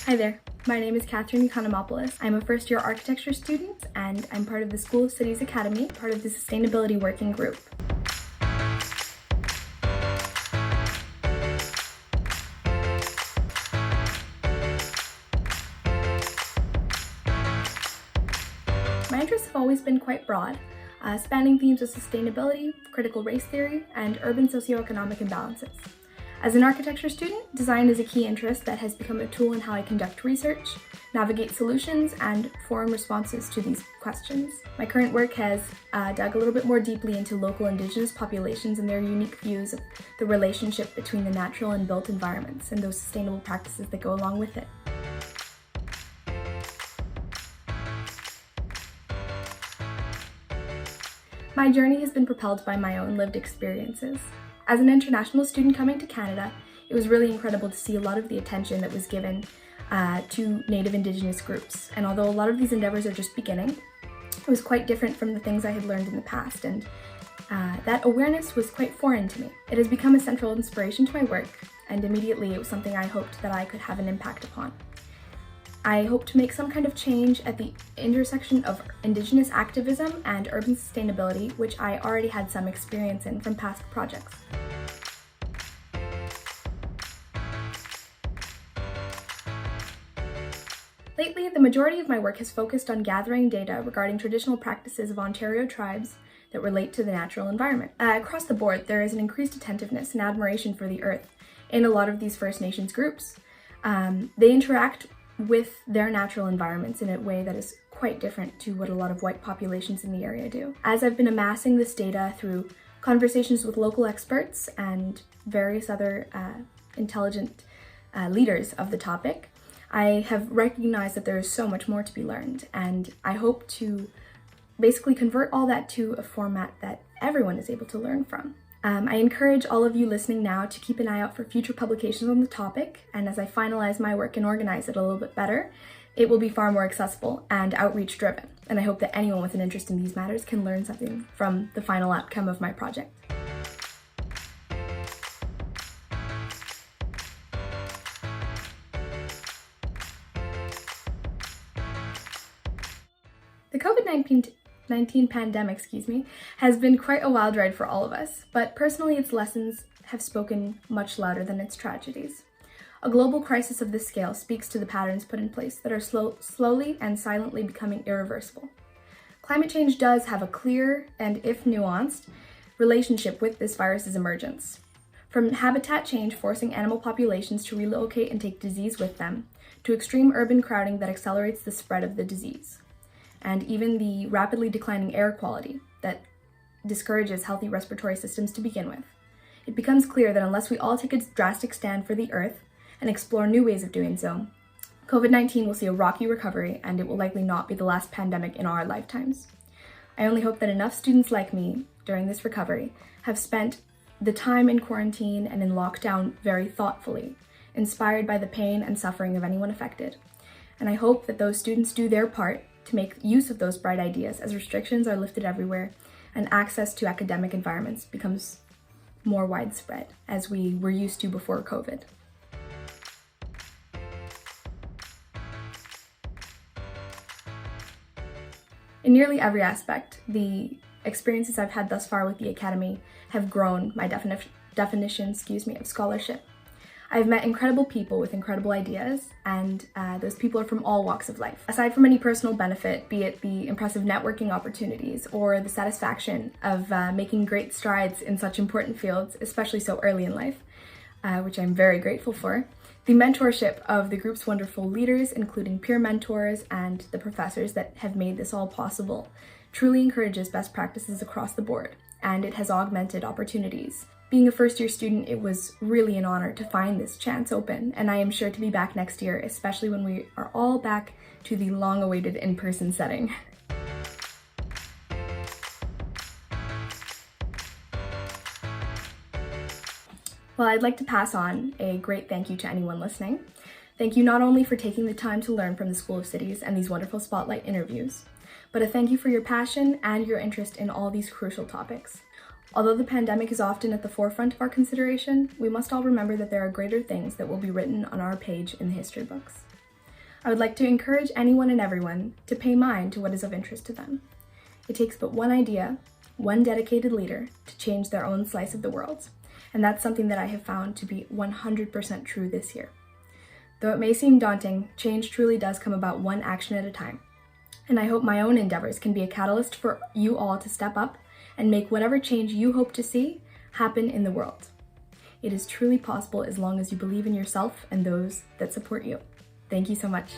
Hi there, my name is Economopoulos. I'm a first-year architecture student and I'm part of the School of Cities Academy, part of the Sustainability Working Group. My interests have always been quite broad, spanning themes of sustainability, critical race theory, and urban socio-economic imbalances. As an architecture student, design is a key interest that has become a tool in how I conduct research, navigate solutions, and form responses to these questions. My current work has dug a little bit more deeply into local Indigenous populations and their unique views of the relationship between the natural and built environments and those sustainable practices that go along with it. My journey has been propelled by my own lived experiences. As an international student coming to Canada, it was really incredible to see a lot of the attention that was given to Native Indigenous groups. And although a lot of these endeavors are just beginning, it was quite different from the things I had learned in the past, and that awareness was quite foreign to me. It has become a central inspiration to my work, and immediately it was something I hoped that I could have an impact upon. I hope to make some kind of change at the intersection of Indigenous activism and urban sustainability, which I already had some experience in from past projects. Lately, the majority of my work has focused on gathering data regarding traditional practices of Ontario tribes that relate to the natural environment. Across the board, there is an increased attentiveness and admiration for the earth in a lot of these First Nations groups. They interact with their natural environments in a way that is quite different to what a lot of white populations in the area do. As I've been amassing this data through conversations with local experts and various other intelligent leaders of the topic, I have recognized that there is so much more to be learned, and I hope to basically convert all that to a format that everyone is able to learn from. I encourage all of you listening now to keep an eye out for future publications on the topic, and as I finalize my work and organize it a little bit better, it will be far more accessible and outreach driven, and I hope that anyone with an interest in these matters can learn something from the final outcome of my project. The COVID-19 pandemic, has been quite a wild ride for all of us, but personally its lessons have spoken much louder than its tragedies. A global crisis of this scale speaks to the patterns put in place that are slowly and silently becoming irreversible. Climate change does have a clear and, if nuanced, relationship with this virus's emergence. From habitat change forcing animal populations to relocate and take disease with them, to extreme urban crowding that accelerates the spread of the disease, and even the rapidly declining air quality that discourages healthy respiratory systems to begin with. It becomes clear that unless we all take a drastic stand for the Earth and explore new ways of doing so, COVID-19 will see a rocky recovery, and it will likely not be the last pandemic in our lifetimes. I only hope that enough students like me during this recovery have spent the time in quarantine and in lockdown very thoughtfully, inspired by the pain and suffering of anyone affected. And I hope that those students do their part to make use of those bright ideas as restrictions are lifted everywhere and access to academic environments becomes more widespread, as we were used to before COVID. In nearly every aspect, the experiences I've had thus far with the Academy have grown my definition of scholarship. I've met incredible people with incredible ideas, and those people are from all walks of life. Aside from any personal benefit, be it the impressive networking opportunities or the satisfaction of making great strides in such important fields, especially so early in life, which I'm very grateful for, the mentorship of the group's wonderful leaders, including peer mentors and the professors that have made this all possible, truly encourages best practices across the board, and it has augmented opportunities. Being a first-year student, it was really an honor to find this chance open, and I am sure to be back next year, especially when we are all back to the long-awaited in-person setting. Well, I'd like to pass on a great thank you to anyone listening. Thank you not only for taking the time to learn from the School of Cities and these wonderful spotlight interviews, but a thank you for your passion and your interest in all these crucial topics. Although the pandemic is often at the forefront of our consideration, we must all remember that there are greater things that will be written on our page in the history books. I would like to encourage anyone and everyone to pay mind to what is of interest to them. It takes but one idea, one dedicated leader, to change their own slice of the world. And that's something that I have found to be 100% true this year. Though it may seem daunting, change truly does come about one action at a time. And I hope my own endeavors can be a catalyst for you all to step up and make whatever change you hope to see happen in the world. It is truly possible as long as you believe in yourself and those that support you. Thank you so much.